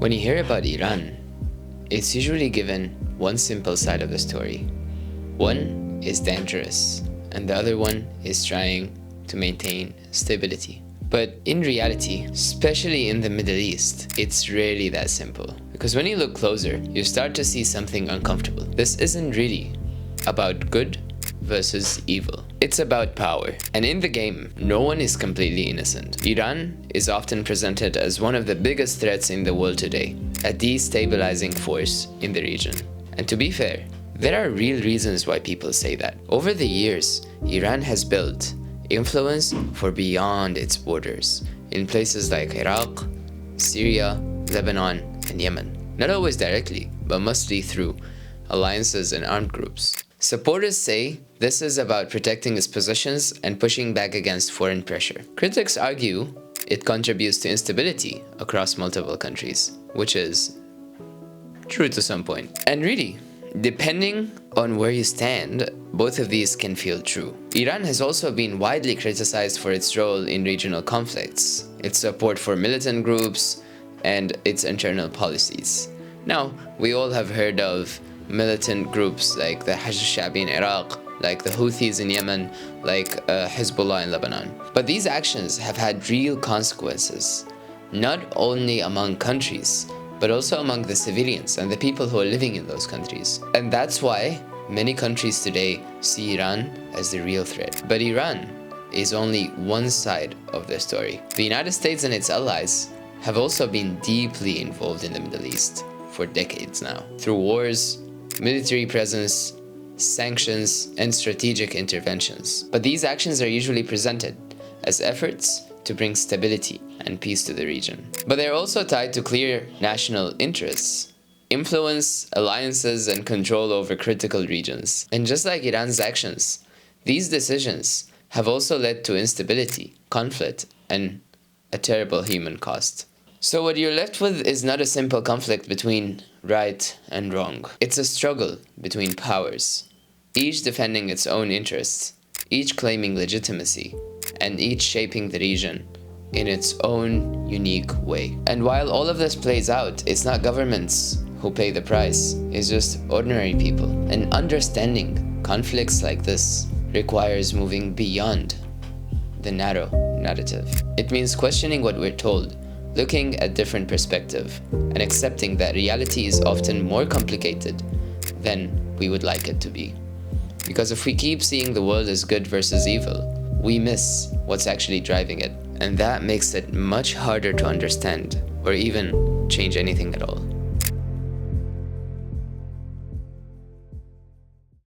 When you hear about Iran, it's usually given one simple side of the story. One is dangerous, and the other one is trying to maintain stability. But in reality, especially in the Middle East, it's rarely that simple. Because when you look closer, you start to see something uncomfortable. This isn't really about good versus evil. It's about power. And in the game, no one is completely innocent. Iran is often presented as one of the biggest threats in the world today, a destabilizing force in the region. And to be fair, there are real reasons why people say that. Over the years, Iran has built influence for beyond its borders in places like Iraq, Syria, Lebanon, and Yemen. Not always directly, but mostly through alliances and armed groups. Supporters say this is about protecting its positions and pushing back against foreign pressure. Critics argue it contributes to instability across multiple countries, which is true to some point. And really, depending on where you stand, both of these can feel true. Iran has also been widely criticized for its role in regional conflicts, its support for militant groups, and its internal policies. Now, we all have heard of militant groups like the Hashd al-Sha'bi in Iraq, like the Houthis in Yemen, like Hezbollah in Lebanon. But these actions have had real consequences, not only among countries, but also among the civilians and the people who are living in those countries. And that's why many countries today see Iran as the real threat. But Iran is only one side of the story. The United States and its allies have also been deeply involved in the Middle East for decades now, through wars, military presence, sanctions, and strategic interventions. But these actions are usually presented as efforts to bring stability and peace to the region. But they're also tied to clear national interests, influence, alliances, and control over critical regions. And just like Iran's actions, these decisions have also led to instability, conflict, and a terrible human cost. So what you're left with is not a simple conflict between right and wrong. It's a struggle between powers, each defending its own interests, each claiming legitimacy, and each shaping the region in its own unique way. And while all of this plays out, it's not governments who pay the price, it's just ordinary people. And understanding conflicts like this requires moving beyond the narrow narrative. It means questioning what we're told, looking at different perspective, and accepting that reality is often more complicated than we would like it to be. Because if we keep seeing the world as good versus evil, we miss what's actually driving it. And that makes it much harder to understand or even change anything at all.